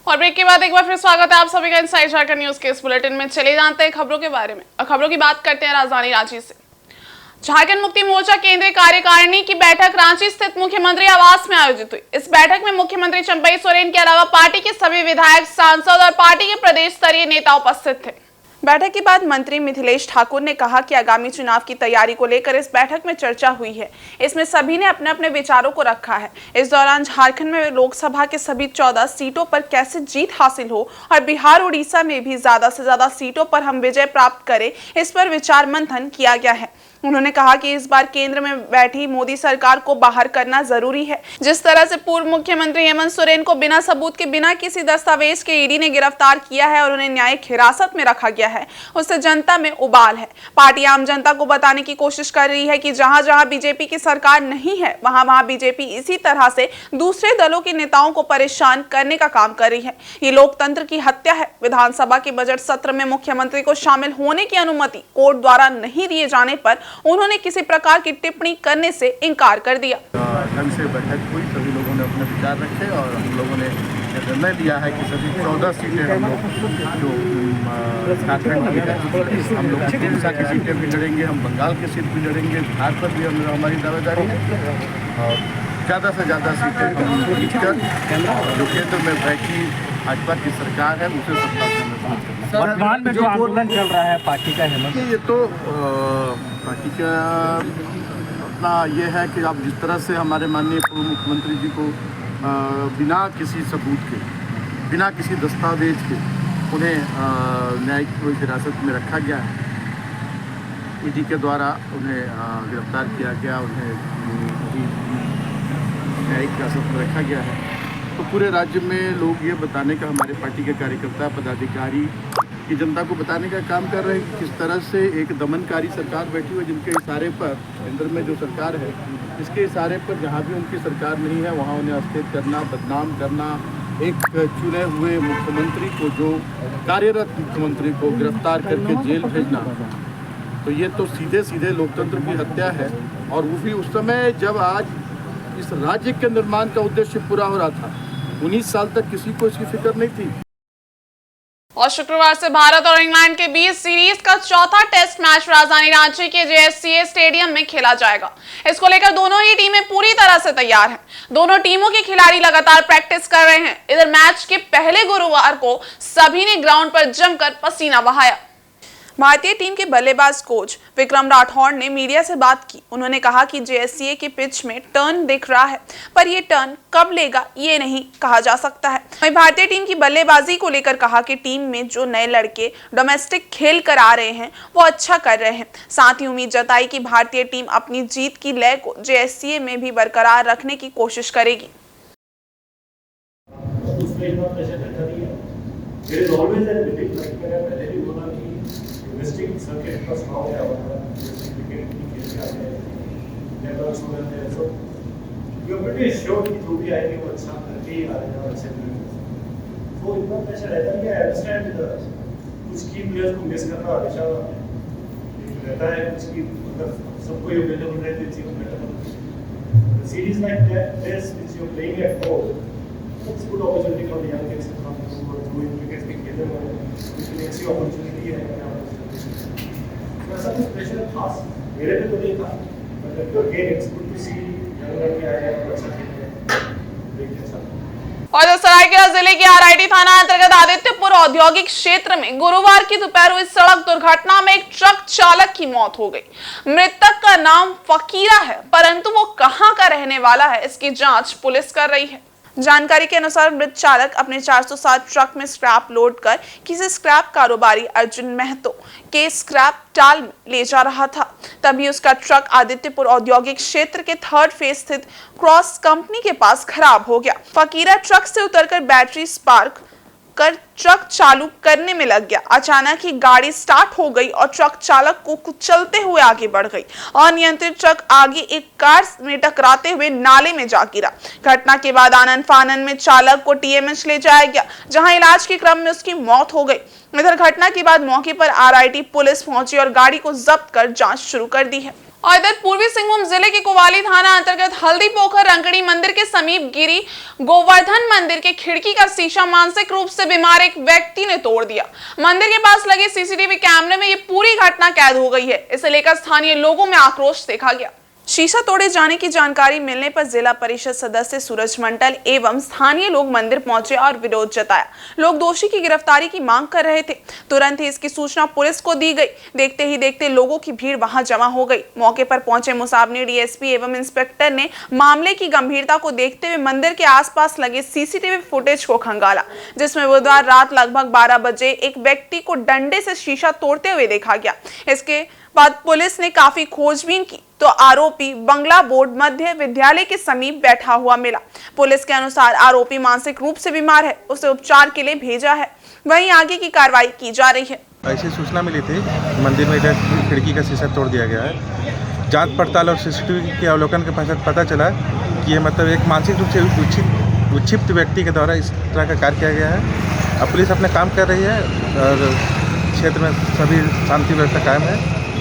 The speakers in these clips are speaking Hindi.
और ब्रेक के बाद एक बार फिर स्वागत है आप सभी का इनसाइड झारखंड न्यूज के इस बुलेटिन में। चले जानते हैं खबरों के बारे में और खबरों की बात करते हैं राजधानी रांची से। झारखंड मुक्ति मोर्चा केंद्रीय कार्यकारिणी की बैठक रांची स्थित मुख्यमंत्री आवास में आयोजित हुई। इस बैठक में मुख्यमंत्री चंपई सोरेन के अलावा पार्टी के सभी विधायक, सांसद और पार्टी के प्रदेश स्तरीय नेता उपस्थित थे। बैठक के बाद मंत्री मिथिलेश ठाकुर ने कहा कि आगामी चुनाव की तैयारी को लेकर इस बैठक में चर्चा हुई है। इसमें सभी ने अपने अपने विचारों को रखा है। इस दौरान झारखंड में लोकसभा के सभी 14 सीटों पर कैसे जीत हासिल हो और बिहार, उड़ीसा में भी ज्यादा से ज्यादा सीटों पर हम विजय प्राप्त करें, इस पर विचार मंथन किया गया है। उन्होंने कहा कि इस बार केंद्र में बैठी मोदी सरकार को बाहर करना जरूरी है। जिस तरह से पूर्व मुख्यमंत्री हेमंत सोरेन को बिना सबूत के, बिना किसी दस्तावेज के ईडी ने गिरफ्तार किया है और उन्हें न्यायिक हिरासत में रखा गया है, उससे जनता में उबाल है। पार्टी आम जनता को बताने की कोशिश कर रही है कि जहां जहां बीजेपी की सरकार नहीं है, वहां वहां बीजेपी इसी तरह से दूसरे दलों के नेताओं को परेशान करने का काम कर रही है। ये लोकतंत्र की हत्या है। विधानसभा के बजट सत्र में मुख्यमंत्री को शामिल होने की अनुमति कोर्ट द्वारा नहीं दिए जाने पर उन्होंने किसी प्रकार की टिप्पणी करने से इनकार कर दिया। ढंग से बैठक हुई, सभी लोगों ने अपने विचार रखे और हम लोगों ने निर्णय लिया है कि सभी 14 सीटें हम लोग जो झारखंड की है, हम लोग उड़ीसा की सीटें भी लड़ेंगे, हम बंगाल की सीट भी लड़ेंगे, बिहार पर भी हमारी दावेदारी है और ज़्यादा से ज़्यादा सीटें हम जीतकर जो केंद्र में बैठी भाजपा की सरकार है उसे सत्ता से वर्तमान में जो आंदोलन चल रहा है पार्टी का हेमंत, ये तो पार्टी का अपना ये है कि आप जिस तरह से हमारे माननीय पूर्व मुख्यमंत्री जी को बिना किसी सबूत के, बिना किसी दस्तावेज के उन्हें न्यायिक हिरासत में रखा गया है। ईडी के द्वारा उन्हें गिरफ्तार किया गया, उन्हें न्यायिक हिरासत में रखा गया है। तो पूरे राज्य में लोग ये बताने का, हमारे पार्टी के कार्यकर्ता, पदाधिकारी की जनता को बताने का काम कर रहे हैं कि किस तरह से एक दमनकारी सरकार बैठी हुई है, जिनके इशारे पर केंद्र में जो सरकार है, इसके इशारे पर जहाँ भी उनकी सरकार नहीं है वहाँ उन्हें अस्थिर करना, बदनाम करना, एक चुने हुए मुख्यमंत्री को, जो कार्यरत मुख्यमंत्री को गिरफ्तार करके जेल भेजना, तो ये तो सीधे सीधे लोकतंत्र की हत्या है। और वो भी उस समय जब आज इस राज्य के निर्माण का उद्देश्य पूरा हो रहा था। 19 साल तक किसी को इसकी फिक्र नहीं थी। और शुक्रवार से भारत और इंग्लैंड के बीच सीरीज का चौथा टेस्ट मैच राजधानी रांची के JSCA स्टेडियम में खेला जाएगा। इसको लेकर दोनों ही टीमें पूरी तरह से तैयार हैं। दोनों टीमों के खिलाड़ी लगातार प्रैक्टिस कर रहे हैं। इधर मैच के पहले गुरुवार को सभी ने ग्राउंड पर जमकर पसीना बहाया। भारतीय टीम के बल्लेबाज कोच विक्रम राठौड़ ने मीडिया से बात की। उन्होंने कहा कि JSCA की पिच में टर्न दिख रहा है, पर ये टर्न कब लेगा ये नहीं कहा जा सकता है। वहीं भारतीय टीम की बल्लेबाजी को लेकर कहा कि टीम में जो नए लड़के डोमेस्टिक खेल कर आ रहे हैं वो अच्छा कर रहे हैं। साथ ही उम्मीद जताई कि भारतीय टीम अपनी जीत की लय को JSCA में भी बरकरार रखने की कोशिश करेगी। सर्किट का स्ट्रॉन्ग है और क्रिकेट की खेल जाते हैं, नेटवर्क्स हो जाते हैं, so you are pretty sure कि जो भी आएंगे वो अच्छा करके ही आ रहे हैं और अच्छे प्लेयर। तो इतना प्रेशर रहता है कि आई अंडरस्टैंड कुछ की प्लेयर्स को मिस करना हमेशा रहता है, कुछ की मतलब सबको ये अवेलेबल रहती है better series like this which you are playing at home, it's good opportunity for the young kids to come to doing cricket की खेलने में एक अच्छी अपॉर्चुनिटी है। ऐसा कुछ प्रेशर खास मेरे पे तो नहीं था, मतलब again it's good to see young लड़के आए हैं, अच्छा खेल रहे हैं। और सरायकेला जिले के RIT थाना अंतर्गत आदित्यपुर औद्योगिक क्षेत्र में गुरुवार की दोपहर हुई सड़क दुर्घटना में एक ट्रक चालक की मौत हो गई। मृतक का नाम फकीरा है, परंतु वो कहां का रहने वाला है इसकी जांच पुलिस कर रही है। जानकारी के अनुसार मृत चालक अपने 407 ट्रक में स्क्रैप लोड कर किसी स्क्रैप कारोबारी अर्जुन महतो के स्क्रैप टाल में ले जा रहा था। तभी उसका ट्रक आदित्यपुर औद्योगिक क्षेत्र के 3rd फेज स्थित क्रॉस कंपनी के पास खराब हो गया। फकीरा ट्रक से उतरकर बैटरी स्पार्क कर ट्रक चालू करने में लग गया। अचानक ही गाड़ी स्टार्ट हो गई और ट्रक चालक को कुचलते हुए आगे बढ़ गई। अनियंत्रित ट्रक आगे एक कार में टकराते हुए नाले में जा गिरा। घटना के बाद आनन फानन में चालक को TMH ले जाया गया, जहां इलाज के क्रम में उसकी मौत हो गई। इधर घटना के बाद मौके पर RIT पुलिस पहुंची और गाड़ी को जब्त कर जांच शुरू कर दी है। और इधर पूर्वी सिंहभूम जिले के कोवाली थाना अंतर्गत हल्दी पोखर रंकड़ी मंदिर के समीप गिरी गोवर्धन मंदिर के खिड़की का शीशा मानसिक रूप से बीमार एक व्यक्ति ने तोड़ दिया। मंदिर के पास लगे सीसीटीवी कैमरे में ये पूरी घटना कैद हो गई है। इसे लेकर स्थानीय लोगों में आक्रोश देखा गया। शीशा तोड़े जाने की जानकारी मिलने पर जिला परिषद सदस्य सूरज मंडल एवं स्थानीय लोग मंदिर पहुंचे और विरोध जताया। लोग दोषी की गिरफ्तारी की मांग कर रहे थे। तुरंत ही इसकी सूचना पुलिस को दी गई। देखते ही देखते लोगों की भीड़ वहां जमा हो गई। मौके पर पहुंचे मुसाबनी डीएसपी एवं इंस्पेक्टर ने मामले की गंभीरता को देखते हुए मंदिर के आसपास लगे सीसीटीवी फुटेज को खंगाला, जिसमें बुधवार रात लगभग 12 बजे एक व्यक्ति को डंडे से शीशा तोड़ते हुए देखा गया। इसके बाद पुलिस ने काफी खोजबीन की तो आरोपी बंगला बोर्ड मध्य विद्यालय के समीप बैठा हुआ मिला। पुलिस के अनुसार आरोपी मानसिक रूप से बीमार है, उसे उपचार के लिए भेजा है। वहीं आगे की कार्रवाई की जा रही है। ऐसी सूचना मिली थी मंदिर में इधर खिड़की का शीशा तोड़ दिया गया है। जांच पड़ताल और सीसीटीवी के अवलोकन के पश्चात पता चला कि ये मतलब एक मानसिक रूप से उच्छिप्त व्यक्ति के द्वारा इस तरह का कार्य किया गया है। अब पुलिस अपना काम कर रही है और क्षेत्र में सभी शांति व्यवस्था कायम है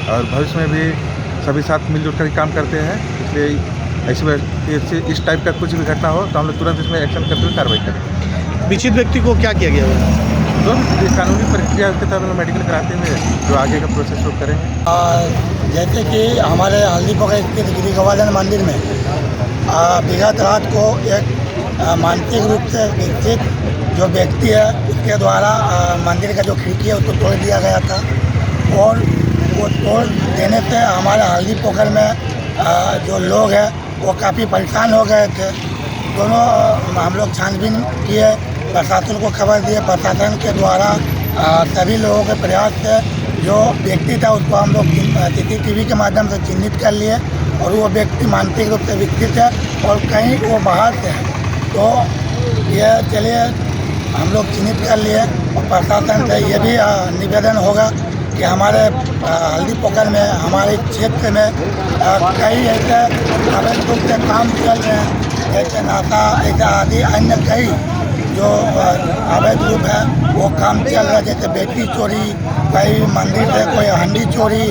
और भविष्य में भी सभी साथ मिलजुल कर काम करते हैं। इसलिए ऐसी इस टाइप का कुछ भी घटना हो तो हम लोग तुरंत इसमें एक्शन करते हुए कार्रवाई करें। विचित व्यक्ति को क्या किया गया है? तो कानूनी प्रक्रिया के तहत मेडिकल कराते हुए जो आगे का प्रोसेस वो करेंगे। जैसे कि हमारे हल्दी पोखर स्थित गिरी गोवर्धन मंदिर में विगत रात को एक मानसिक रूप से विकसित जो व्यक्ति है उसके द्वारा मंदिर का जो खिड़की है उसको तोड़ दिया गया था और वो तोड़ देने से हमारे हल्दी पोखर में जो लोग हैं वो काफ़ी परेशान हो गए थे। दोनों हम लोग छानबीन किए, प्रशासन को खबर दिए। प्रशासन के द्वारा सभी लोगों के प्रयास से जो व्यक्ति था उसको हम लोग सीसीटीवी के माध्यम से चिन्हित कर लिए और वो व्यक्ति मानसिक रूप से विकसित है और कहीं वो बाहर से है। तो ये चलिए हम लोग चिन्हित कर लिए और प्रशासन से ये भी निवेदन होगा कि हमारे हल्दी पोखर में हमारे क्षेत्र में कई ऐसे अवैध रूप से काम चल रहे हैं, जैसे नाता ऐसा आदि अन्य कई जो अवैध रूप है वो काम चल रहा है, जैसे बेटी चोरी, कई मंदिर से कोई हंडी चोरी,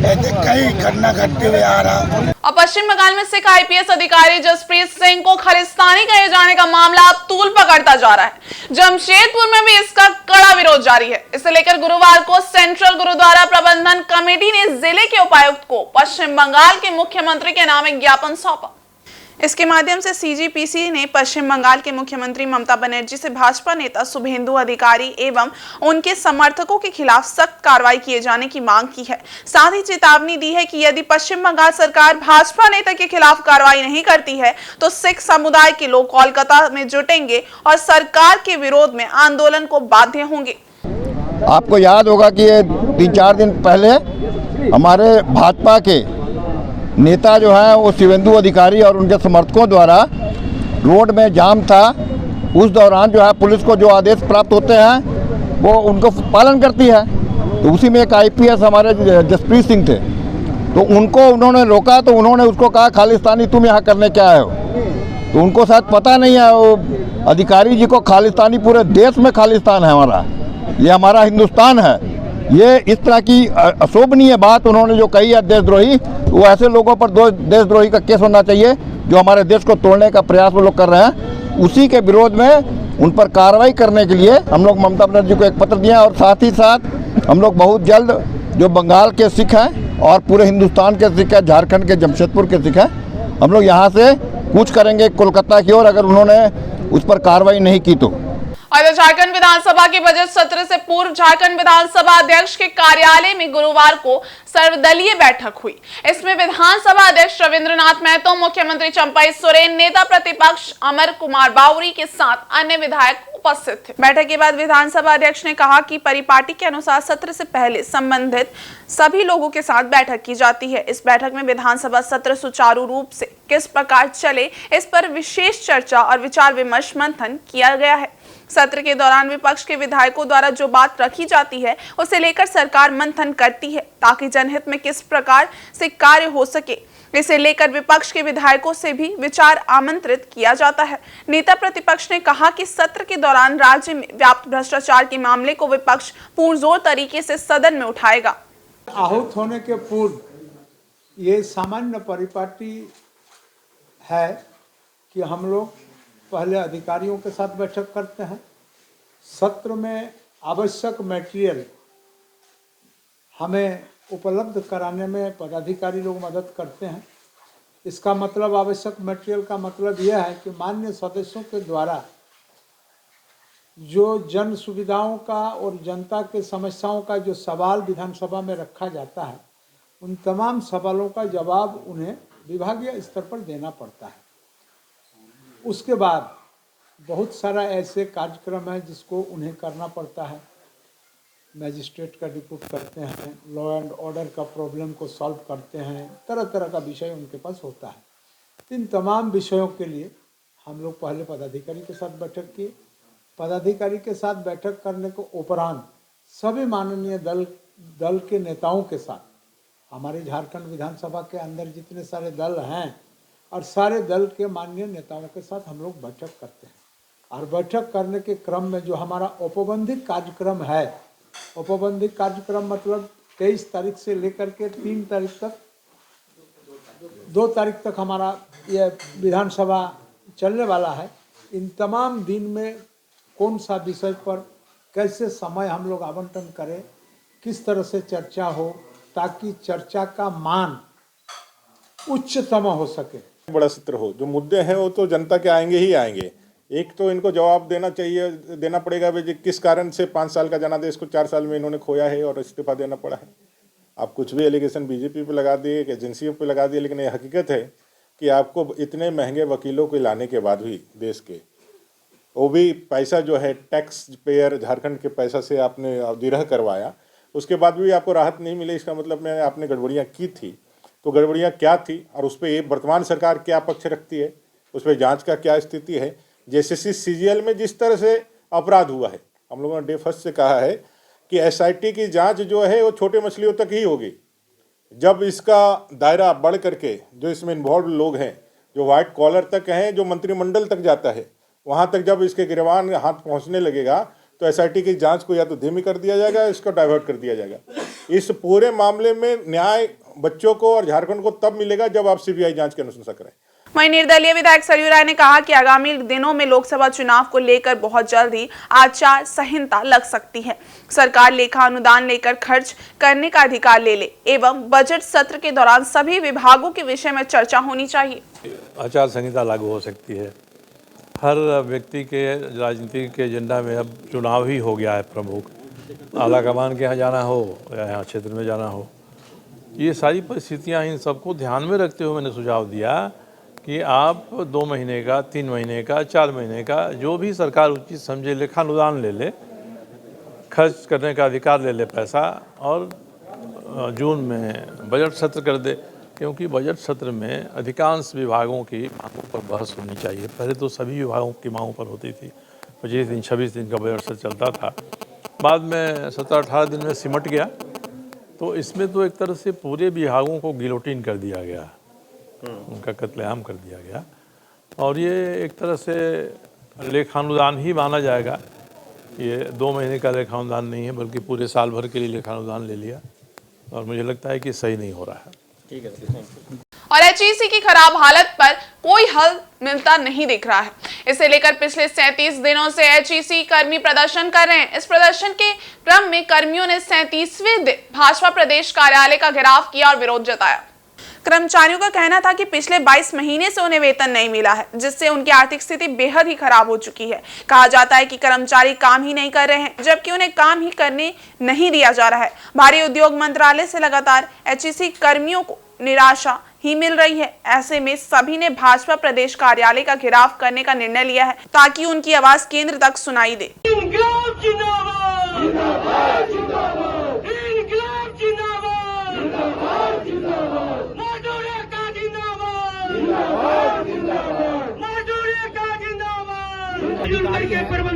ऐसे कई घटना घटते हुए आ रहा। अब पश्चिम बंगाल में सिख आईपीएस अधिकारी जसप्रीत सिंह को खालिस्तानी कहे जाने का मामला अब तूल पकड़ता जा रहा है। जमशेदपुर में भी इसका कड़ा विरोध जारी है। इसे लेकर गुरुवार को सेंट्रल गुरुद्वारा प्रबंधन कमेटी ने जिले के उपायुक्त को पश्चिम बंगाल के मुख्यमंत्री के नाम एक ज्ञापन सौंपा। इसके माध्यम से सीजीपीसी ने पश्चिम बंगाल के मुख्यमंत्री ममता बनर्जी से भाजपा नेता शुभेंदु अधिकारी एवं उनके समर्थकों के खिलाफ सख्त कार्रवाई किए जाने की मांग की है। साथ ही चेतावनी दी है कि यदि पश्चिम बंगाल सरकार भाजपा नेता के खिलाफ कार्रवाई नहीं करती है तो सिख समुदाय के लोग कोलकाता में जुटेंगे और सरकार के विरोध में आंदोलन को बाध्य होंगे। आपको याद होगा कि ये 3-4 दिन पहले हमारे भाजपा के नेता जो है वो शुभेंदु अधिकारी और उनके समर्थकों द्वारा रोड में जाम था। उस दौरान जो है पुलिस को जो आदेश प्राप्त होते हैं वो उनको पालन करती है। तो उसी में एक आईपीएस हमारे जसप्रीत सिंह थे, तो उनको उन्होंने रोका तो उन्होंने उसको कहा खालिस्तानी तुम यहाँ करने क्या आए हो। तो उनको शायद पता नहीं है वो अधिकारी जी को खालिस्तानी पूरे देश में खालिस्तान है हमारा, ये हमारा हिंदुस्तान है। ये इस तरह की अशोभनीय बात उन्होंने जो कही है देशद्रोही, वो ऐसे लोगों पर देशद्रोही का केस होना चाहिए जो हमारे देश को तोड़ने का प्रयास वो लोग कर रहे हैं। उसी के विरोध में उन पर कार्रवाई करने के लिए हम लोग ममता बनर्जी को एक पत्र दिए और साथ ही साथ हम लोग बहुत जल्द जो बंगाल के सिख हैं और पूरे हिंदुस्तान के सिख हैं, झारखंड के जमशेदपुर के सिख हैं, हम लोग यहाँ से कूच करेंगे कोलकाता की ओर अगर उन्होंने उस पर कार्रवाई नहीं की तो। और झारखंड विधानसभा के बजट सत्र से पूर्व झारखंड विधानसभा अध्यक्ष के कार्यालय में गुरुवार को सर्वदलीय बैठक हुई। इसमें विधानसभा अध्यक्ष रविंद्रनाथ महतो, मुख्यमंत्री चंपाई सोरेन, नेता प्रतिपक्ष अमर कुमार बावरी के साथ अन्य विधायक उपस्थित थे। बैठक के बाद विधानसभा अध्यक्ष ने कहा कि परिपाटी के अनुसार सत्र से पहले संबंधित सभी लोगों के साथ बैठक की जाती है। इस बैठक में विधानसभा सत्र सुचारू रूप से किस प्रकार चले इस पर विशेष चर्चा और विचार विमर्श मंथन किया गया है। सत्र के दौरान विपक्ष के विधायकों द्वारा जो बात रखी जाती है उसे लेकर सरकार मंथन करती है ताकि जनहित में किस प्रकार से कार्य हो सके। इसे लेकर विपक्ष के विधायकों से भी विचार आमंत्रित किया जाता है। नेता प्रतिपक्ष ने कहा कि सत्र के दौरान राज्य में व्याप्त भ्रष्टाचार के मामले को विपक्ष पुरजोर तरीके से सदन में उठाएगा। आहूत होने के पूर्व ये सामान्य परिपाटी है कि हम लोग पहले अधिकारियों के साथ बैठक करते हैं, सत्र में आवश्यक मटेरियल हमें उपलब्ध कराने में पदाधिकारी लोग मदद करते हैं। इसका मतलब आवश्यक मटेरियल का मतलब यह है कि माननीय सदस्यों के द्वारा जो जन सुविधाओं का और जनता के समस्याओं का जो सवाल विधानसभा में रखा जाता है, उन तमाम सवालों का जवाब उन्हें विभागीय स्तर पर देना पड़ता है। उसके बाद बहुत सारा ऐसे कार्यक्रम है जिसको उन्हें करना पड़ता है। मैजिस्ट्रेट का रिपोर्ट करते हैं, लॉ एंड ऑर्डर का प्रॉब्लम को सॉल्व करते हैं, तरह तरह का विषय उनके पास होता है। इन तमाम विषयों के लिए हम लोग पहले पदाधिकारी के साथ बैठक किए। पदाधिकारी के साथ बैठक करने को उपरांत सभी माननीय दल के नेताओं के साथ, हमारे झारखंड विधानसभा के अंदर जितने सारे दल हैं और सारे दल के माननीय नेताओं के साथ हम लोग बैठक करते हैं। और बैठक करने के क्रम में जो हमारा औपबंधिक कार्यक्रम है, औपबंधिक कार्यक्रम मतलब 23 तारीख से लेकर के 3 तारीख तक, 2 तारीख तक हमारा ये विधानसभा चलने वाला है। इन तमाम दिन में कौन सा विषय पर कैसे समय हम लोग आवंटन करें, किस तरह से चर्चा हो ताकि चर्चा का मान उच्चतम हो सके। बड़ा सत्र हो, जो मुद्दे हैं वो तो जनता के आएंगे ही आएंगे। एक तो इनको जवाब देना पड़ेगा भाई किस कारण से 5 साल का जनादेश को 4 साल में इन्होंने खोया है और इस्तीफा देना पड़ा है। आप कुछ भी एलिगेशन बीजेपी पे लगा दिए, एजेंसियों पे लगा दिए, लेकिन ये हकीकत है कि आपको इतने महंगे वकीलों को लाने के बाद भी देश के, वो भी पैसा जो है टैक्स पेयर झारखंड के पैसा से आपने अधिग्रह करवाया, उसके बाद भी आपको राहत नहीं मिली। इसका मतलब में आपने गड़बड़ियाँ की थी, तो गड़बड़ियाँ क्या थी और उस पर वर्तमान सरकार क्या पक्ष रखती है, उस पर जाँच का क्या स्थिति है। जैसे CGL में जिस तरह से अपराध हुआ है, हम लोगों ने डे फर्स्ट से कहा है कि SIT की जांच जो है वो छोटे मछलियों तक ही होगी। जब इसका दायरा बढ़ करके जो इसमें इन्वॉल्व लोग हैं, जो वाइट कॉलर तक हैं, जो मंत्रिमंडल तक जाता है, वहाँ तक जब इसके गिरवान हाथ पहुँचने लगेगा तो SIT की जांच को या तो धीमी कर दिया जाएगा, इसको डाइवर्ट कर दिया जाएगा। इस पूरे मामले में न्याय बच्चों को और झारखंड को तब मिलेगा जब आप CBI जाँच की अनुशंसा करें। वहीं निर्दलीय विधायक सरयू राय ने कहा कि आगामी दिनों में लोकसभा चुनाव को लेकर बहुत जल्द ही आचार संहिता लग सकती है। सरकार लेखा अनुदान लेकर खर्च करने का अधिकार ले ले एवं बजट सत्र के दौरान सभी विभागों के विषय में चर्चा होनी चाहिए। आचार संहिता लागू हो सकती है। हर व्यक्ति के राजनीति के एजेंडा में अब चुनाव ही हो गया है प्रमुख। आला कमान के यहाँ जाना हो या यहाँ क्षेत्र में जाना हो, ये सारी परिस्थितियाँ इन सबको ध्यान में रखते हुए मैंने सुझाव दिया कि आप 2 महीने का, 3 महीने का, 4 महीने का जो भी सरकार उचित समझे लेखा अनुदान ले ले, खर्च करने का अधिकार ले ले पैसा, और जून में बजट सत्र कर दे। क्योंकि बजट सत्र में अधिकांश विभागों की मांगों पर बहस होनी चाहिए। पहले तो सभी विभागों की मांगों पर होती थी, 25 दिन 26 दिन का बजट सत्र चलता था, बाद में 17-18 दिन में सिमट गया। तो इसमें तो एक तरह से पूरे विभागों को गिलोटिन कर दिया गया, उनका कत्लेआम कर दिया गया। और ये एक तरह से लेखानुदान ही माना जाएगा। ये 2 महीने का लेखानुदान नहीं है, बल्कि पूरे साल भर के लिए लेखानुदान ले लिया, और मुझे लगता है कि सही नहीं हो रहा है। ठीक है। और HEC की खराब हालत पर कोई हल मिलता नहीं दिख रहा है। इसे लेकर पिछले 37 दिनों से HEC कर्मी प्रदर्शन कर रहे हैं। इस प्रदर्शन के क्रम में कर्मियों ने 37वें दिन भाजपा प्रदेश कार्यालय का घेराव किया और विरोध जताया। कर्मचारियों का कहना था कि पिछले 22 महीने से उन्हें वेतन नहीं मिला है, जिससे उनकी आर्थिक स्थिति बेहद ही खराब हो चुकी है। कहा जाता है कि कर्मचारी काम ही नहीं कर रहे हैं, जबकि उन्हें काम ही करने नहीं दिया जा रहा है। भारी उद्योग मंत्रालय से लगातार HEC कर्मियों को निराशा ही मिल रही है। ऐसे में सभी ने भाजपा प्रदेश कार्यालय का घेराव करने का निर्णय लिया है, ताकि उनकी आवाज केंद्र तक सुनाई दे।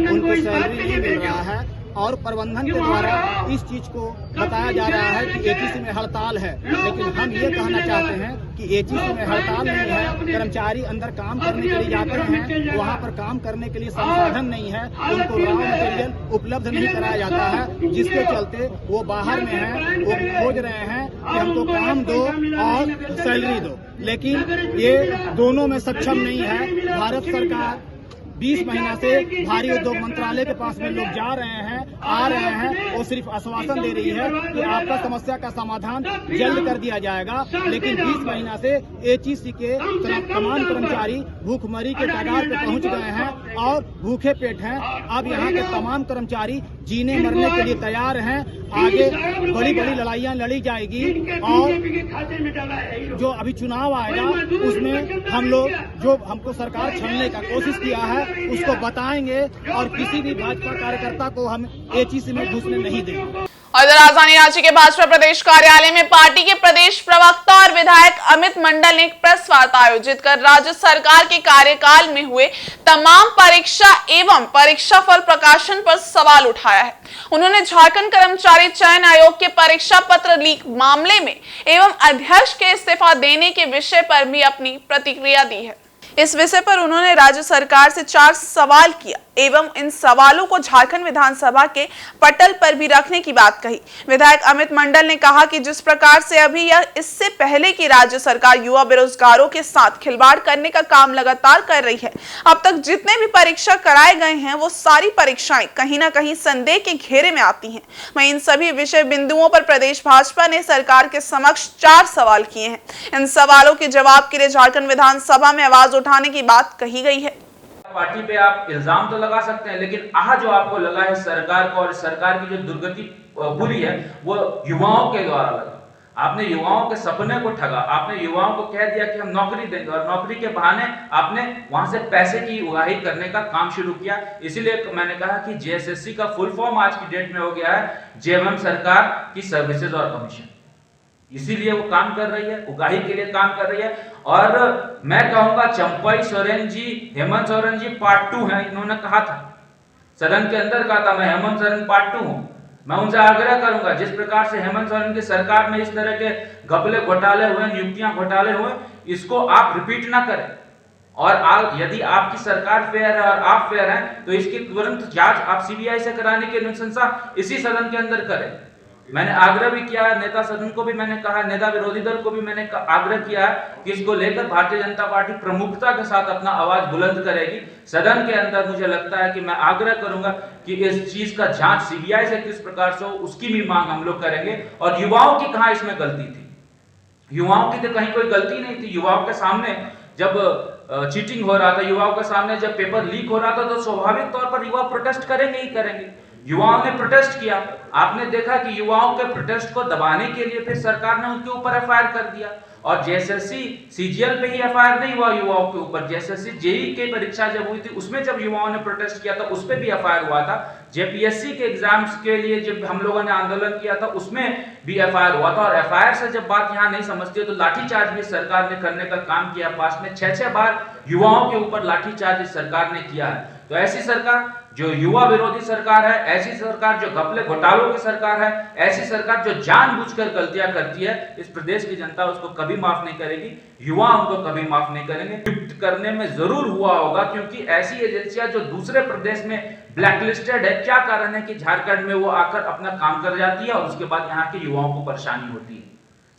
उनको सैलरी नहीं मिल रहा है और प्रबंधन के द्वारा इस चीज को बताया जा रहा है कि HEC में हड़ताल है, लेकिन हम ये कहना चाहते हैं कि HEC में हड़ताल नहीं है। कर्मचारी अंदर काम करने के लिए जाते हैं, वहाँ पर काम करने के लिए संसाधन नहीं है, उनको रॉ मटेरियल उपलब्ध नहीं कराया जाता है, जिसके चलते वो बाहर में हैं, वो खोज रहे हैं कि हमको काम दो और सैलरी दो, लेकिन ये दोनों में सक्षम नहीं है। भारत सरकार 20 महीना से भारी उद्योग मंत्रालय के पास में लोग जा रहे हैं, आ रहे हैं, वो सिर्फ आश्वासन दे रही है कि आपका समस्या का समाधान जल्द कर दिया जाएगा, लेकिन 20 महीना से एचईसी के तमाम कर्मचारी भूखमरी के कगार पे पहुंच गए हैं और भूखे पेट हैं। अब यहाँ के तमाम कर्मचारी जीने मरने के लिए तैयार हैं। आगे बड़ी बड़ी लड़ाइयाँ लड़ी जाएगी और जो अभी चुनाव आएगा उसमें हम लोग जो हमको सरकार छलने का कोशिश किया है उसको बताएंगे और किसी भी भाजपा कार्यकर्ता को हम एचईसी में घुसने नहीं देंगे। और राजधानी रांची के भाजपा प्रदेश कार्यालय में पार्टी के प्रदेश प्रवक्ता और विधायक अमित मंडल ने एक प्रेस वार्ता आयोजित कर राज्य सरकार के कार्यकाल में हुए तमाम परीक्षा एवं परीक्षा फल प्रकाशन पर सवाल उठाया है। उन्होंने झारखंड कर्मचारी चयन आयोग के परीक्षा पत्र लीक मामले में एवं अध्यक्ष के इस्तीफा देने के विषय पर भी अपनी प्रतिक्रिया दी है। इस विषय पर उन्होंने राज्य सरकार से 4 सवाल किया एवं इन सवालों को झारखंड विधानसभा के पटल पर भी रखने की बात कही। विधायक अमित मंडल ने कहा कि जिस प्रकार से अभी या इससे पहले की राज्य सरकार युवा बेरोजगारों के साथ खिलवाड़ करने का काम लगातार कर रही है, अब तक जितने भी परीक्षा कराए गए हैं वो सारी परीक्षाएं कहीं ना कहीं संदेह के घेरे में आती हैं। वहीं इन सभी विषय बिंदुओं पर प्रदेश भाजपा ने सरकार के समक्ष 4 सवाल किए हैं। इन सवालों के जवाब के लिए झारखंड विधानसभा में आवाज उठाने की बात कही गई है। पार्टी पे आप इल्जाम तो लगा सकते हैं, लेकिन आह जो आपको लगा है सरकार को और सरकार की जो दुर्गति बुरी है वो युवाओं के द्वारा लगा। आपने युवाओं के सपने को ठगा, आपने युवाओं को कह दिया कि हम नौकरी देंगे और नौकरी के बहाने आपने वहां से पैसे की उगाही करने का काम शुरू किया। इसीलिए मैंने कहा कि जेएसएससी का फुल फॉर्म आज की डेट में हो गया है जेएमएम सरकार की सर्विसेज और कमीशन। इसीलिए वो काम कर रही है, उगाही के लिए काम कर रही है। और मैं कहूंगा चंपाई सोरेन जी, हेमंत सोरेन जी पार्ट 2 हैं। इन्होंने कहा था सदन के अंदर, कहा था मैं हेमंत सोरेन पार्ट 2 हूं। मैं उनसे आग्रह करूंगा जिस प्रकार से हेमंत सोरेन की सरकार में इस तरह के घपले घोटाले हुए, नियुक्तियां घोटाले हुए, इसको आप रिपीट ना करें। और यदि आपकी सरकार फेयर है और आप फेयर हैं तो इसकी तुरंत जांच आप सीबीआई से कराने की अनुशंसा इसी सदन के अंदर करें। मैंने आग्रह भी किया है, नेता सदन को भी मैंने कहा, नेता विरोधी दल को भी मैंने आग्रह किया है कि इसको लेकर भारतीय जनता पार्टी प्रमुखता के साथ अपना आवाज बुलंद करेगी। सदन के अंदर मुझे लगता है कि मैं आग्रह करूंगा कि इस चीज का जांच सीबीआई से किस प्रकार से हो उसकी भी मांग हम लोग करेंगे। और युवाओं की कहां इसमें गलती थी? युवाओं की तो कहीं कोई गलती नहीं थी। युवाओं के सामने जब चीटिंग हो रहा था, युवाओं के सामने जब पेपर लीक हो रहा था तो स्वाभाविक तौर पर युवा प्रोटेस्ट करेंगे ही करेंगे। युवाओं ने प्रोटेस्ट किया। आपने देखा कि युवाओं के प्रोटेस्ट को दबाने के लिए फिर सरकार ने उनके ऊपर एफआईआर कर दिया। और जेएसएससी सीजीएल पे ही एफआईआर नहीं हुआ युवाओं के ऊपर, जेएसएससी जेईई की परीक्षा जब हुई थी उसमें जब युवाओं ने प्रोटेस्ट किया था उस पे भी एफआईआर हुआ था। जेपीएससी के एग्जाम्स के लिए जब हम लोगों ने आंदोलन किया था उसमें भी एफआईआर हुआ था। और एफआईआर से जब बात यहाँ नहीं समझती है तो लाठीचार्ज भी सरकार ने करने का काम किया। पास में 6-6 बार युवाओं के ऊपर लाठीचार्ज सरकार ने किया है। तो ऐसी सरकार जो युवा विरोधी सरकार है, ऐसी सरकार जो घपले घोटालों की सरकार है, ऐसी सरकार जो जानबूझकर गलतियां करती है, इस प्रदेश की जनता उसको कभी माफ नहीं करेगी, युवा उनको कभी माफ नहीं करेंगे। नियुक्त करने में जरूर हुआ होगा क्योंकि ऐसी एजेंसियां जो दूसरे प्रदेश में ब्लैकलिस्टेड है, क्या कारण है कि झारखंड में वो आकर अपना काम कर जाती है और उसके बाद यहाँ के युवाओं को परेशानी होती है।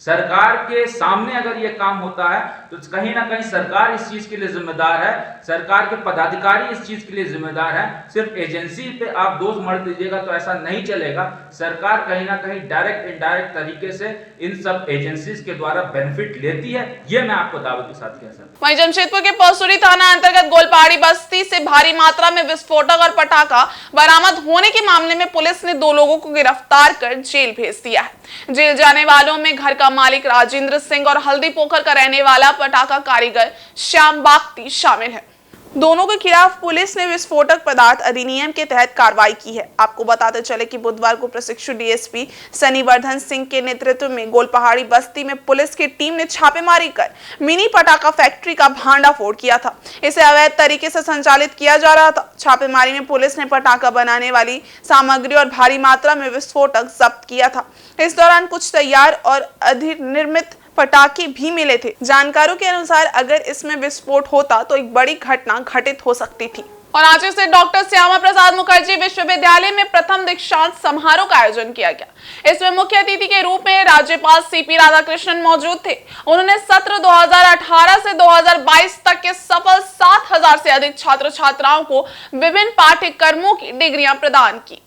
सरकार के सामने अगर ये काम होता है तो कहीं ना कहीं सरकार इस चीज के लिए जिम्मेदार है, सरकार के पदाधिकारी इस चीज के लिए जिम्मेदार है। सिर्फ एजेंसी पे आप दोष मढ़ दीजिएगा तो ऐसा नहीं चलेगा। सरकार कहीं ना कहीं डायरेक्ट इनडायरेक्ट तरीके से इन सब एजेंसीज के द्वारा बेनिफिट लेती है, ये मैं आपको दावे के साथ कह सकता हूं। वहीं जमशेदपुर के पौसुरी थाना अंतर्गत गोलपहाड़ी बस्ती से भारी मात्रा में विस्फोटक और पटाखा बरामद होने के मामले में पुलिस ने 2 लोगों को गिरफ्तार कर जेल भेज दिया है। जेल जाने वालों में घर का मालिक राजेंद्र सिंह और हल्दी पोखर का रहने वाला पटाखा कारीगर श्याम बागती शामिल है। दोनों के खिलाफ पुलिस ने विस्फोटक पदार्थ अधिनियम के तहत कार्रवाई की है। आपको बताते चले कि बुधवार को प्रशिक्षु डीएसपी सनीवर्धन सिंह के नेतृत्व में गोलपहाड़ी बस्ती में पुलिस की टीम ने छापेमारी कर मिनी पटाखा फैक्ट्री का भांडाफोड़ किया था। इसे अवैध तरीके से संचालित किया जा रहा था। छापेमारी में पुलिस ने पटाखा बनाने वाली सामग्री और भारी मात्रा में विस्फोटक जब्त किया था। इस दौरान कुछ तैयार और अधिनिर्मित पटाखे भी मिले थे। जानकारों के अनुसार अगर इसमें विस्फोट होता तो एक बड़ी घटना घटित हो सकती थी। और रांची से डॉक्टर श्यामा प्रसाद मुखर्जी विश्वविद्यालय में प्रथम दीक्षांत समारोह का आयोजन किया गया। इसमें मुख्य अतिथि के रूप में राज्यपाल सीपी राधाकृष्णन मौजूद थे। उन्होंने सत्र 2018 से 2022 तक के सफल 7000 से अधिक छात्र छात्राओं को विभिन्न पाठ्यक्रमों की डिग्रियां प्रदान की।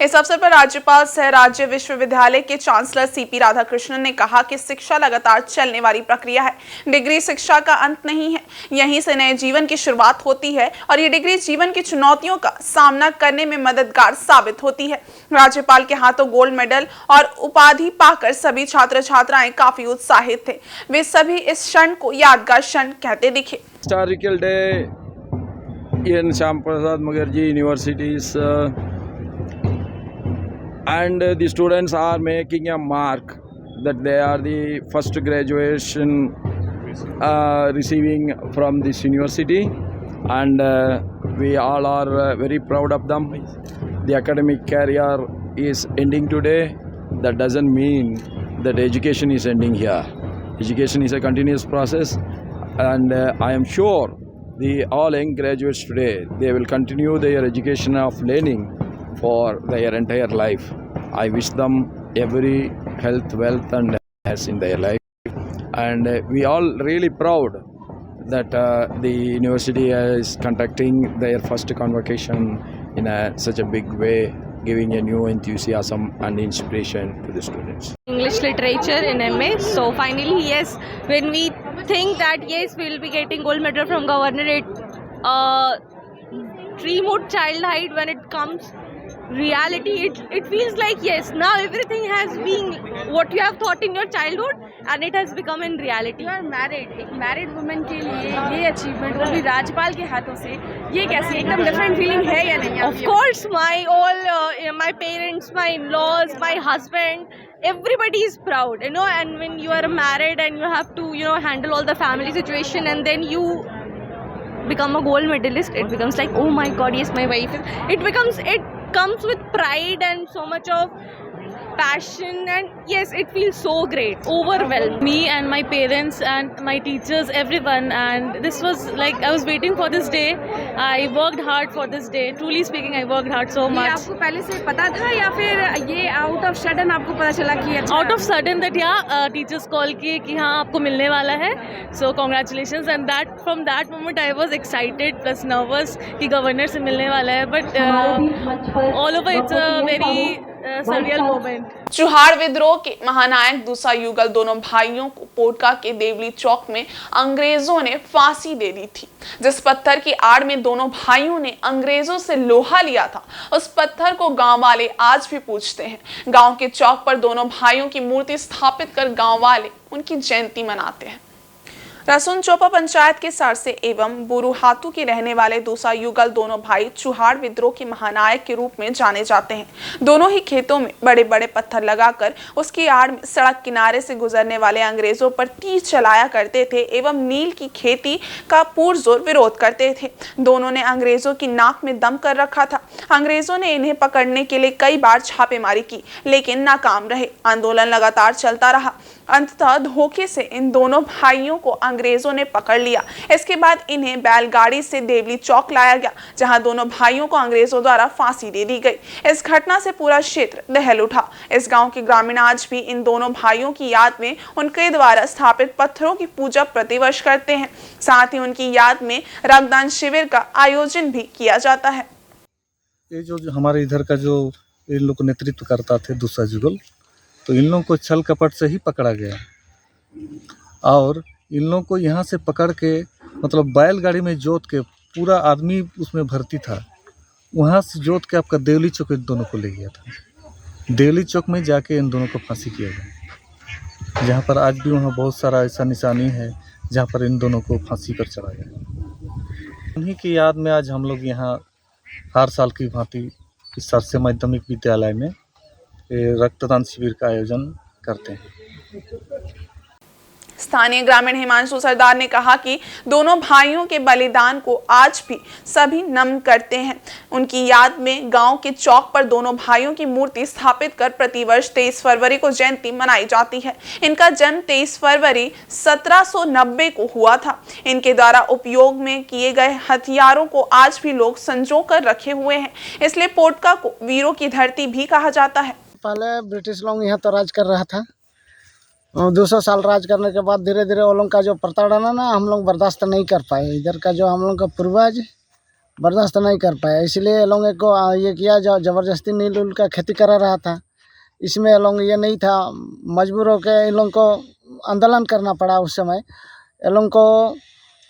इस अवसर पर राज्यपाल सह राज्य विश्वविद्यालय के चांसलर सीपी राधाकृष्णन ने कहा कि शिक्षा लगातार चलने वाली प्रक्रिया है। डिग्री शिक्षा का अंत नहीं है, यहीं से नए जीवन की शुरुआत होती है और ये डिग्री जीवन की चुनौतियों का सामना करने में मददगार साबित होती है। राज्यपाल के हाथों गोल्ड मेडल और उपाधि पाकर सभी छात्र छात्राएं काफी उत्साहित थे। वे सभी इस क्षण को यादगार क्षण कहते दिखे। Historical day in Syama Prasad Mukherjee Universities and the students are making a mark that they are the first graduation receiving from this university, and we all are very proud of them. The academic career is ending today. That doesn't mean that education is ending here. Education is a continuous process, and I am sure the all young graduates today, they will continue their education of learning for their entire life. I wish them every health, wealth and happiness in their life, and we all really proud that the university is conducting their first convocation in such a big way, giving a new enthusiasm and inspiration to the students. English literature in MA. So finally, yes, when we think that yes, we will be getting gold medal from governorate, remote childhood, when it comes reality, it feels like yes, now everything has been what you have thought in your childhood and it has become in reality. You are married, एक married woman के लिए ये achievement वो भी राज्यपाल के हाथों से, ये कैसी एकदम different feeling है या नहीं? Of course, my parents, my in-laws, my husband, everybody is proud, you know. And when you are married and you have to, you know, handle all the family situation, and then you become a gold medalist, it becomes like, oh my God, yes, my wife. It comes with pride and so much of passion, and yes, it feels so great, overwhelmed. Me and my parents and my teachers, everyone, and this was like I was waiting for this day. I worked hard for this day. Truly speaking, I worked hard so much. आपको पहले से पता था या फिर ये out of sudden आपको पता चला कि अच्छा? Out of sudden that yeah, teachers call किए कि हाँ आपको मिलने वाला है. So congratulations, and that from that moment I was excited plus nervous कि गवर्नर से मिलने वाला है. But all over it's a very surreal moment. चुहाड़ विद्रोह के महानायक दूसरा युगल दोनों भाइयों को पोटका के देवली चौक में अंग्रेजों ने फांसी दे दी थी। जिस पत्थर की आड़ में दोनों भाइयों ने अंग्रेजों से लोहा लिया था, उस पत्थर को गांव वाले आज भी पूजते हैं। गांव के चौक पर दोनों भाइयों की मूर्ति स्थापित कर गांव वाले उनकी जयंती मनाते हैं। रसून चोपा पंचायत के सरसे एवं बुरुहातू के रहने वाले दूसरा युगल दोनों भाई चुहाड़ विद्रोह के महानायक के रूप में जाने जाते हैं। दोनों ही खेतों में बड़े बड़े पत्थर लगाकर उसकी आड़ में सड़क किनारे से गुजरने वाले अंग्रेजों पर तीर चलाया करते थे एवं नील की खेती का पुरजोर विरोध करते थे। दोनों ने अंग्रेजों की नाक में दम कर रखा था। अंग्रेजों ने इन्हें पकड़ने के लिए कई बार छापेमारी की, लेकिन नाकाम रहे। आंदोलन लगातार चलता रहा। अंततः धोखे से इन दोनों भाइयों को अंग्रेजों ने पकड़ लिया। इसके बाद इन्हें बैलगाड़ी से देवली चौक लाया गया, जहां दोनों भाइयों को अंग्रेजों द्वारा फांसी दे दी गई। इस घटना से पूरा क्षेत्र दहल उठा। इस गांव के ग्रामीण आज भी इन दोनों भाइयों की याद में उनके द्वारा स्थापित पत्थरों की पूजा प्रतिवर्ष करते हैं। साथ ही उनकी याद में रक्तदान शिविर का आयोजन भी किया जाता है। ये जो हमारे इधर का जो इन लोग नेतृत्व करता थे दूसरा जुगल, तो इन लोगों को छल कपट से ही पकड़ा गया और इन लोगों को यहाँ से पकड़ के मतलब बैलगाड़ी में जोत के पूरा आदमी उसमें भर्ती था, वहाँ से जोत के आपका देवली चौक इन दोनों को ले गया था। देवली चौक में जाके इन दोनों को फांसी किया गया, जहाँ पर आज भी वहाँ बहुत सारा ऐसा निशानी है जहाँ पर इन दोनों को फांसी पर चढ़ा गया। उन्हीं की याद में आज हम लोग यहाँ हर साल की भांति इस सरसे माध्यमिक विद्यालय में रक्तदान शिविर का आयोजन करते हैं। स्थानीय ग्रामीण हिमांशु सरदार ने कहा कि दोनों भाइयों के बलिदान को आज भी सभी नमन करते हैं। उनकी याद में गांव के चौक पर दोनों भाइयों की मूर्ति स्थापित कर प्रतिवर्ष 23 फरवरी को जयंती मनाई जाती है। इनका जन्म 23 फरवरी 1790 को हुआ था। इनके द्वारा उपयोग में किए गए हथियारों को आज भी लोग संजो कर रखे हुए हैं, इसलिए पोटका को वीरों की धरती भी कहा जाता है। पहले ब्रिटिश लोग यहाँ तो राज कर रहा था, 200 साल राज करने के बाद धीरे धीरे वो लोग का जो प्रताड़ना ना हम लोग बर्दाश्त नहीं कर पाए। इधर का जो हम लोग का पूर्वज बर्दाश्त नहीं कर पाए, इसलिए लोगों को ये किया जो ज़बरदस्ती नील उल का खेती करा रहा था। इसमें लोग ये नहीं था, मजबूर होकर इन लोगों को आंदोलन करना पड़ा। उस समय इन लोगों को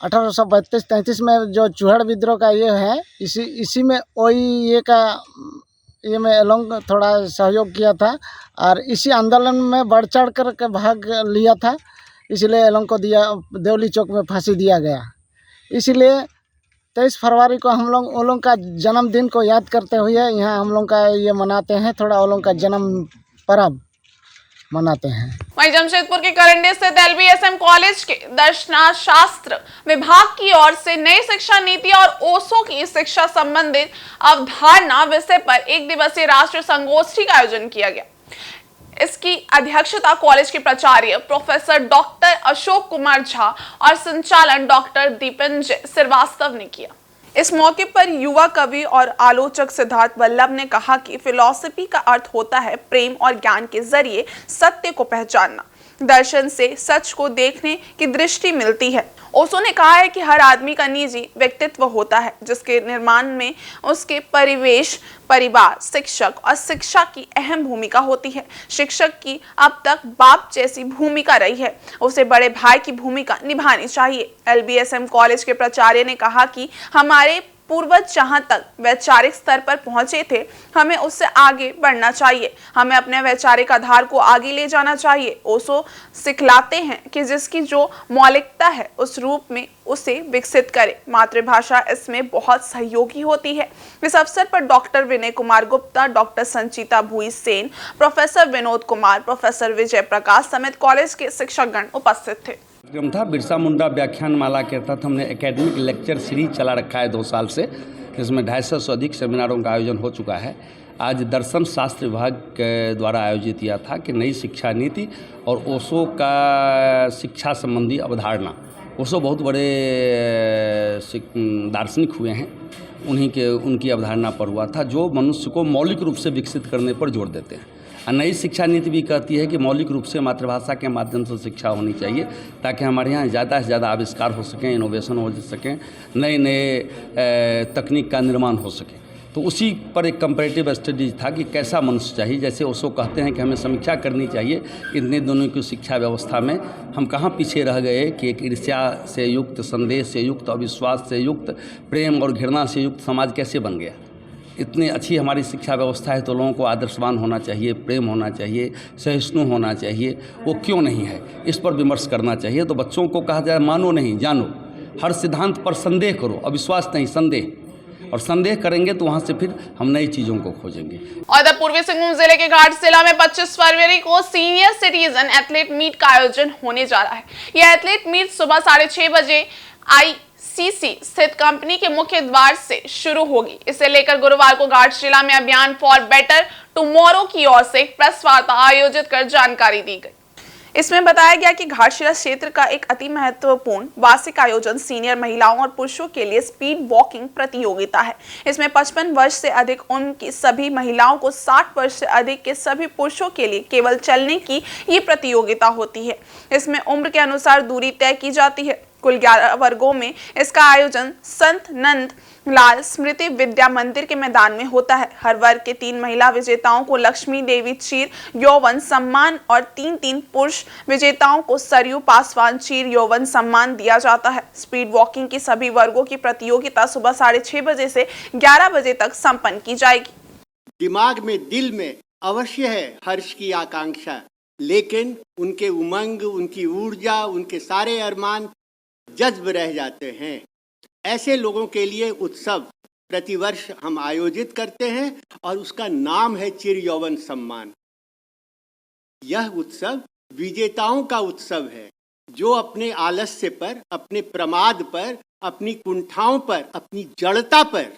1832-33 में जो चूहड़ विद्रोह का ये है, इसी में वही ये में लोग थोड़ा सहयोग किया था और इसी आंदोलन में बढ़ चढ़ कर भाग लिया था। इसलिए लोगों को देवली चौक में फांसी दिया गया। इसलिए 23 फरवरी को हम लोग उन लोगों का जन्मदिन को याद करते हुए यहाँ हम लोग का ये मनाते हैं, थोड़ा उन लोगों का जन्म पर्व मनाते हैं। वहीं जमशेदपुर के करंडी स्थित LBSM कॉलेज के दर्शनशास्त्र विभाग की ओर से नई शिक्षा नीति और ओशो की शिक्षा संबंधित अवधारणा विषय पर एक दिवसीय राष्ट्रीय संगोष्ठी का आयोजन किया गया। इसकी अध्यक्षता कॉलेज के प्राचार्य प्रोफेसर डॉक्टर अशोक कुमार झा और संचालन डॉक्टर दीपेंद्र श्रीवास्तव ने किया। इस मौके पर युवा कवि और आलोचक सिद्धार्थ वल्लभ ने कहा कि फिलॉसफी का अर्थ होता है प्रेम और ज्ञान के जरिए सत्य को पहचानना। दर्शन से सच को देखने की दृष्टि मिलती है। ओशो ने कहा है कि हर आदमी का निजी व्यक्तित्व होता है, जिसके निर्माण में उसके परिवेश, परिवार, शिक्षक और शिक्षा की अहम भूमिका होती है। शिक्षक की अब तक बाप जैसी भूमिका रही है, उसे बड़े भाई की भूमिका निभानी चाहिए। LBSM कॉलेज के प्राचार्य ने कहा कि हमारे पूर्वज जहां तक वैचारिक स्तर पर पहुंचे थे, हमें उससे आगे बढ़ना चाहिए। हमें अपने वैचारिक आधार को आगे ले जाना चाहिए। ओशो सिखलाते हैं कि जिसकी जो मौलिकता है उस रूप में उसे विकसित करे। मातृभाषा इसमें बहुत सहयोगी होती है। इस अवसर पर डॉक्टर विनय कुमार गुप्ता, डॉक्टर संचिता भुई सेन, प्रोफेसर विनोद कुमार, प्रोफेसर विजय प्रकाश समेत कॉलेज के शिक्षकगण उपस्थित थे। कार्यक्रम था बिरसा मुंडा व्याख्यान माला के तहत हमने एकेडमिक लेक्चर सीरीज चला रखा है 2 साल से, जिसमें 250 से अधिक सेमिनारों का आयोजन हो चुका है। आज दर्शन शास्त्र विभाग के द्वारा आयोजित किया था कि नई शिक्षा नीति और ओशो का शिक्षा संबंधी अवधारणा। ओशो बहुत बड़े दार्शनिक हुए हैं, उनकी अवधारणा पर हुआ था, जो मनुष्य को मौलिक रूप से विकसित करने पर जोर देते हैं। नई शिक्षा नीति भी कहती है कि मौलिक रूप से मातृभाषा के माध्यम से शिक्षा होनी चाहिए, ताकि हमारे यहाँ ज़्यादा से ज़्यादा आविष्कार हो सकें, इनोवेशन हो सकें, नए तकनीक का निर्माण हो सके। तो उसी पर एक कंपैरेटिव स्टडीज था कि कैसा मनुष्य चाहिए। जैसे ओशो कहते हैं कि हमें समीक्षा करनी चाहिए कि इतने दोनों की शिक्षा व्यवस्था में हम कहाँ पीछे रह गए, कि एक ईर्ष्या से युक्त, संदेह से युक्त, अविश्वास से युक्त, प्रेम और घृणा से युक्त समाज कैसे बन गया। इतनी अच्छी हमारी शिक्षा व्यवस्था है तो लोगों को आदर्शवान होना चाहिए, प्रेम होना चाहिए, सहिष्णु होना चाहिए, वो क्यों नहीं है, इस पर विमर्श करना चाहिए। तो बच्चों को कहा जाए मानो नहीं जानो, हर सिद्धांत पर संदेह करो, अविश्वास नहीं संदेह, और संदेह करेंगे तो वहाँ से फिर हम नई चीज़ों को खोजेंगे। और पूर्वी सिंहभूम जिले के घाटशिला में 25 फरवरी को सीनियर सिटीजन एथलीट मीट का आयोजन होने जा रहा है। यह एथलीट मीट सुबह 6:30 बजे ICC स्थित कंपनी के मुख्य द्वार से शुरू होगी। इसे लेकर गुरुवार को घाटशिला में अभियान फॉर बेटर टुमारो की ओर से एक प्रेस वार्ता आयोजित कर जानकारी दी गई। इसमें बताया गया कि घाटशिला क्षेत्र का एक अति महत्वपूर्ण वार्षिक आयोजन सीनियर महिलाओं और पुरुषों के लिए स्पीड वॉकिंग प्रतियोगिता है। इसमें 55 वर्ष से अधिक उम्र की सभी महिलाओं को 60 वर्ष से अधिक के सभी पुरुषों के लिए केवल चलने की ये प्रतियोगिता होती है। इसमें उम्र के अनुसार दूरी तय की जाती है। कुल 11 वर्गों में इसका आयोजन संत नंद लाल स्मृति विद्या मंदिर के मैदान में होता है। हर वर्ग के 3 महिला विजेताओं को लक्ष्मी देवी चीर यौवन सम्मान और 3 पुरुष विजेताओं को सरयू पासवान चीर यौवन सम्मान दिया जाता है। स्पीड वॉकिंग की सभी वर्गों की प्रतियोगिता सुबह 6:30 बजे से 11 बजे तक संपन्न की जाएगी। दिमाग में, दिल में अवश्य है हर्ष की आकांक्षा, लेकिन उनके उमंग, उनकी ऊर्जा, उनके सारे अरमान जज्ब रह जाते हैं। ऐसे लोगों के लिए उत्सव प्रतिवर्ष हम आयोजित करते हैं और उसका नाम है चिर यौवन सम्मान। यह उत्सव विजेताओं का उत्सव है, जो अपने आलस्य पर, अपने प्रमाद पर, अपनी कुंठाओं पर, अपनी जड़ता पर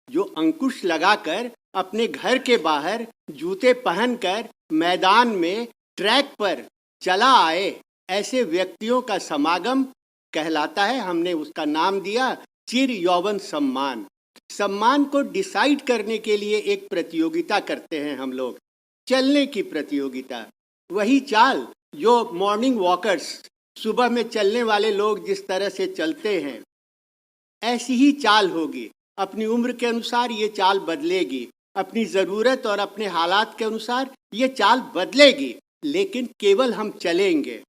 जो अंकुश लगाकर अपने घर के बाहर जूते पहनकर मैदान में ट्रैक पर चला आए, ऐसे व्यक्तियों का समागम कहलाता है। हमने उसका नाम दिया चिर यौवन सम्मान। सम्मान को डिसाइड करने के लिए एक प्रतियोगिता करते हैं हम लोग, चलने की प्रतियोगिता। वही चाल जो मॉर्निंग वॉकर्स, सुबह में चलने वाले लोग जिस तरह से चलते हैं, ऐसी ही चाल होगी। अपनी उम्र के अनुसार ये चाल बदलेगी, अपनी ज़रूरत और अपने हालात के अनुसार ये चाल बदलेगी, लेकिन केवल हम चलेंगे।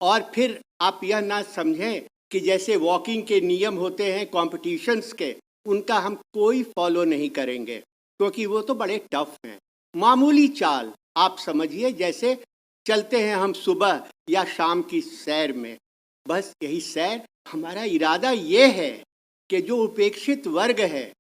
और फिर आप यह ना समझें कि जैसे वॉकिंग के नियम होते हैं कॉम्पिटिशन्स के, उनका हम कोई फॉलो नहीं करेंगे, क्योंकि वो तो बड़े टफ हैं। मामूली चाल आप समझिए, जैसे चलते हैं हम सुबह या शाम की सैर में। बस यही सैर, हमारा इरादा ये है कि जो उपेक्षित वर्ग है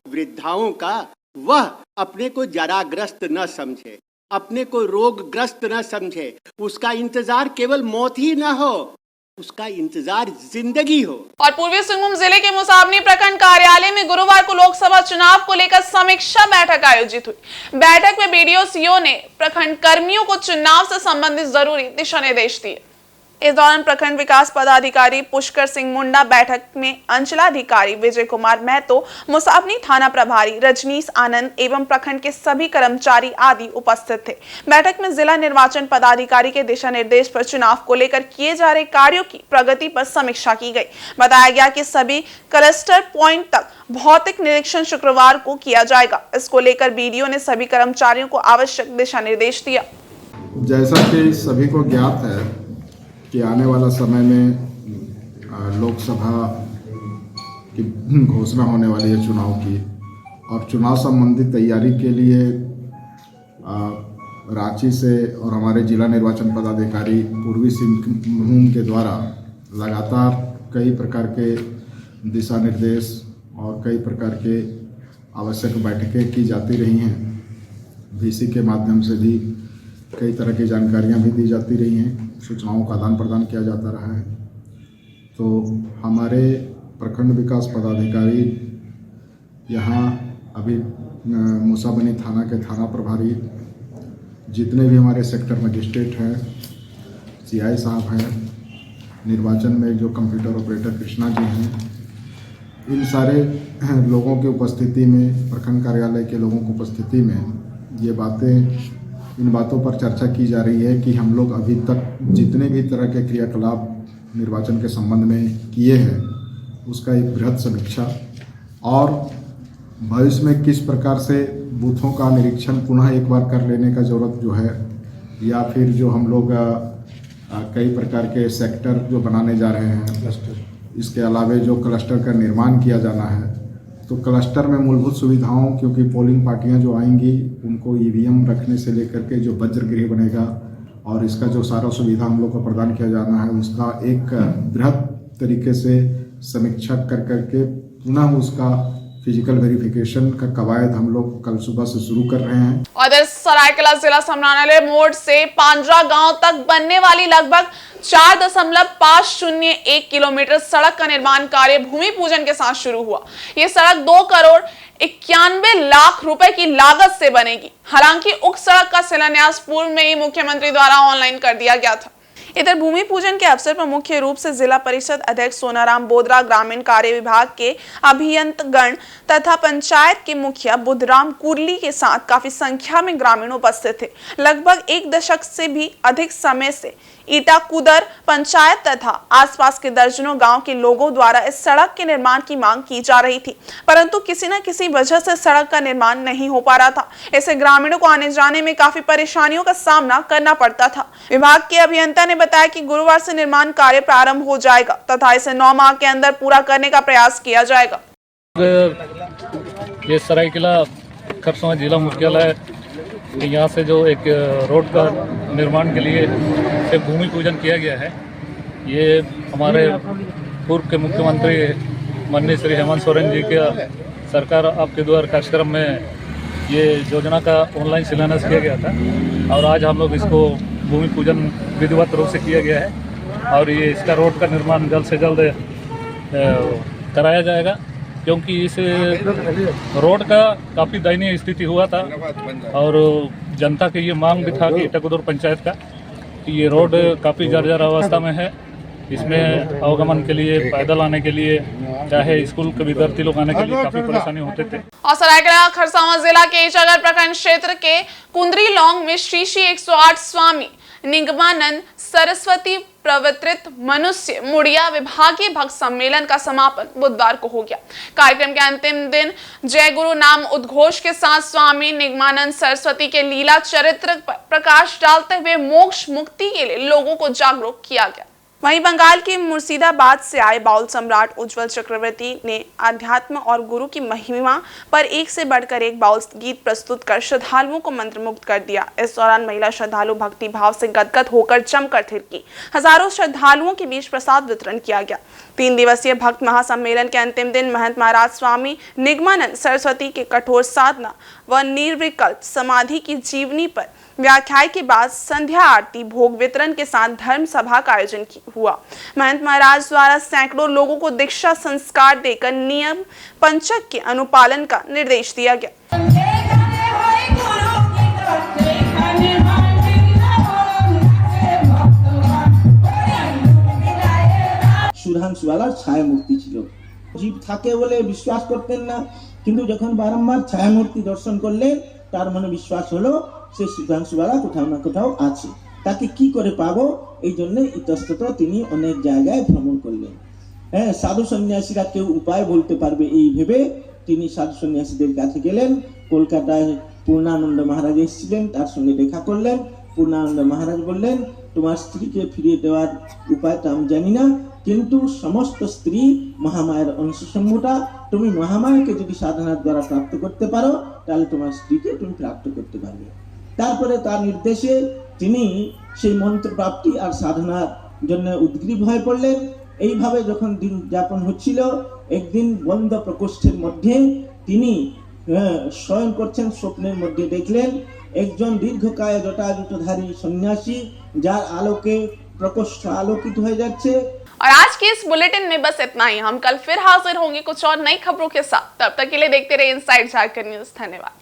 वृद्धाओं का, वह अपने को जराग्रस्त न समझे, अपने को रोगग्रस्त न समझे। उसका इंतजार केवल मौत ही न हो, उसका इंतजार जिंदगी हो। और पूर्वी सिंहभूम जिले के मुसाबनी प्रखंड कार्यालय में गुरुवार को लोकसभा चुनाव को लेकर समीक्षा बैठक आयोजित हुई। बैठक में बीडीओ सीओ ने प्रखंड कर्मियों को चुनाव से संबंधित जरूरी दिशा निर्देश दिए। इस दौरान प्रखंड विकास पदाधिकारी पुष्कर सिंह मुंडा, बैठक में अंचलाधिकारी विजय कुमार महतो, मुसाबनी थाना प्रभारी रजनीश आनंद एवं प्रखंड के सभी कर्मचारी आदि उपस्थित थे। बैठक में जिला निर्वाचन पदाधिकारी के दिशा निर्देश पर चुनाव को लेकर किए जा रहे कार्यों की प्रगति पर समीक्षा की गई। बताया गया कि सभी क्लस्टर पॉइंट तक भौतिक निरीक्षण शुक्रवार को किया जाएगा। इसको लेकर बीडीओ ने सभी कर्मचारियों को आवश्यक दिशा निर्देश दिया। जैसा कि सभी को ज्ञात है कि आने वाला समय में लोकसभा की घोषणा होने वाली है चुनाव की, और चुनाव संबंधी तैयारी के लिए रांची से और हमारे जिला निर्वाचन पदाधिकारी पूर्वी सिंहभूम के द्वारा लगातार कई प्रकार के दिशा निर्देश और कई प्रकार के आवश्यक बैठकें की जाती रही हैं। वीसी के माध्यम से भी कई तरह की जानकारियां भी दी जाती रही हैं, सूचनाओं का आदान प्रदान किया जाता रहा है। तो हमारे प्रखंड विकास पदाधिकारी यहाँ अभी मुसाबनी थाना के थाना प्रभारी, जितने भी हमारे सेक्टर मजिस्ट्रेट हैं, सीआई साहब हैं, निर्वाचन में जो कंप्यूटर ऑपरेटर कृष्णा जी हैं, इन सारे लोगों की उपस्थिति में, प्रखंड कार्यालय के लोगों की उपस्थिति में ये बातें, इन बातों पर चर्चा की जा रही है कि हम लोग अभी तक जितने भी तरह के क्रियाकलाप निर्वाचन के संबंध में किए हैं, उसका एक बृहद समीक्षा, और भविष्य में किस प्रकार से बूथों का निरीक्षण पुनः एक बार कर लेने का ज़रूरत जो है, या फिर जो हम लोग कई प्रकार के सेक्टर जो बनाने जा रहे हैं, इसके अलावा जो क्लस्टर का निर्माण किया जाना है, तो क्लस्टर में मूलभूत सुविधाओं, क्योंकि पोलिंग पार्टियां जो आएंगी उनको ईवीएम रखने से लेकर के जो वज्र गृह बनेगा और इसका जो सारा सुविधा हम लोग को प्रदान किया जाना है, उसका एक बृहद तरीके से समीक्षा कर करके पुनः उसका फिजिकल वेरिफिकेशन का कवायद हम लोग कल सुबह से शुरू कर रहे हैं। और सरायकेला जिला समरानालय मोड़ से पांजरा गांव तक बनने वाली लगभग 4.501 किलोमीटर सड़क का निर्माण कार्य भूमि पूजन के साथ शुरू हुआ। ये सड़क 2 करोड़ 91 लाख रुपए की लागत से बनेगी। हालांकि उक्त सड़क का शिलान्यास पूर्व में ही मुख्यमंत्री द्वारा ऑनलाइन कर दिया गया था। इधर भूमि पूजन के अवसर पर मुख्य रूप से जिला परिषद अध्यक्ष सोनाराम बोदरा, ग्रामीण कार्य विभाग के अभियंतगण तथा पंचायत के मुखिया बुधराम कुरली के साथ काफी संख्या में ग्रामीण उपस्थित थे। लगभग 1 दशक से भी अधिक समय से ईटाकुदर पंचायत तथा आसपास के दर्जनों गांव के लोगों द्वारा इस सड़क के निर्माण की मांग की जा रही थी, परंतु किसी न किसी वजह से सड़क का निर्माण नहीं हो पा रहा था। इससे ग्रामीणों को आने जाने में काफी परेशानियों का सामना करना पड़ता था। विभाग के अभियंता ने बताया कि गुरुवार से निर्माण कार्य प्रारंभ हो जाएगा तथा इसे 9 माह के अंदर पूरा करने का प्रयास किया जाएगा। ये सरायकेला खरसवां जिला मुख्यालय, यहाँ से जो एक रोड का निर्माण के लिए से भूमि पूजन किया गया है। ये हमारे पूर्व के मुख्यमंत्री माननीय श्री हेमंत सोरेन जी के सरकार आपके द्वारा कार्यक्रम में ये योजना का ऑनलाइन शिलान्यास किया गया था, और आज हम लोग इसको भूमि पूजन विधिवत रूप से किया गया है और ये इसका रोड का निर्माण जल्द से जल्द कराया जाएगा, क्योंकि इस रोड का काफ़ी दयनीय स्थिति हुआ था और जनता की ये मांग भी था कि टकुदुर पंचायत का कि ये रोड काफ़ी जर्जर अवस्था में है। इसमें अवगमन के लिए, पैदल आने के लिए, चाहे स्कूल के विद्यार्थी लोग आने के लिए काफ़ी परेशानी होते थे। और सरायकेला खरसावां जिला के इचागर प्रखंड क्षेत्र के कुंदरी लौंग में श्री 108 स्वामी निगमानंद सरस्वती प्रवर्तित मनुष्य मुड़िया विभागीय भक्त सम्मेलन का समापन बुधवार को हो गया। कार्यक्रम के अंतिम दिन जय गुरु नाम उद्घोष के साथ स्वामी निगमानंद सरस्वती के लीला चरित्र पर प्रकाश डालते हुए मोक्ष मुक्ति के लिए लोगों को जागरूक किया गया। वहीं बंगाल के मुर्शिदाबाद से आए बाउल सम्राट उज्जवल चक्रवर्ती ने अध्यात्म और गुरु की महिमा पर एक से बढ़कर एक बाउल गीत प्रस्तुत कर श्रद्धालुओं को मंत्रमुग्ध कर दिया। इस दौरान महिला श्रद्धालु भक्ति भाव से गदगद होकर जमकर थिरकी। हजारों श्रद्धालुओं के बीच प्रसाद वितरण किया गया। 3 दिवसीय भक्त महासम्मेलन के अंतिम दिन महंत महाराज स्वामी निगमानंद सरस्वती के कठोर साधना व निर्विकल्प समाधि की जीवनी पर व्याख्यान के बाद संध्या आरती भोग वितरण के साथ धर्म सभा का आयोजन हुआ। महंत महाराज द्वारा सैकड़ों लोगों को दीक्षा संस्कार देकर नियम पंचक के अनुपालन का निर्देश दिया गया। সুধাংশুওয়ালার ছায়ামূর্তি ছিল। জীব থাকে বলে বিশ্বাস করতেন না, কিন্তু যখন বারংবার ছায়ামূর্তি দর্শন করলেন তার মনে বিশ্বাস হলো সে সুধাংশুওয়ালা কোথাও না কোথাও আছে। তাকে কি করে পাবো, এই জন্য ইতস্তত তিনি অনেক জায়গায় ভ্রমণ করলেন। হ্যাঁ, সাধু সন্ন্যাসীরা কেউ উপায় বলতে পারবে এই ভেবে তিনি সাধু সন্ন্যাসীদের কাছে গেলেন। কলকাতায় পূর্ণানন্দ মহারাজ এসেছিলেন, তার সঙ্গে দেখা করলেন। পূর্ণানন্দ মহারাজ বললেন, তোমার স্ত্রীকে ফিরিয়ে দেওয়ার উপায়টা আমি জানি না, কিন্তু সমস্ত স্ত্রী মহামায়ের অংশসমূহটা তুমি মহামায়াকে যদি সাধনার দ্বারা প্রাপ্ত করতে পারো তাহলে তোমার স্ত্রীকে তুমি প্রাপ্ত করতে পারবে। তারপরে তার নির্দেশে তিনি সেই মন্ত্র প্রাপ্তি আর সাধনার জন্য উদ্গ্রীব হয়ে পড়লেন। এইভাবে যখন দিন যাপন হচ্ছিল, একদিন বন্ধ প্রকোষ্ঠের মধ্যে তিনি শয়ন করছেন, স্বপ্নের মধ্যে দেখলেন একজন দীর্ঘকায় জটাজুটধারী সন্ন্यासी যার আলোকে प्रकोष्ठ आलोकित हो जाते। और आज के इस बुलेटिन में बस इतना ही। हम कल फिर हाजिर होंगे कुछ और नई खबरों के साथ। तब तक के लिए देखते रहिए इनसाइड झारखंड न्यूज। धन्यवाद।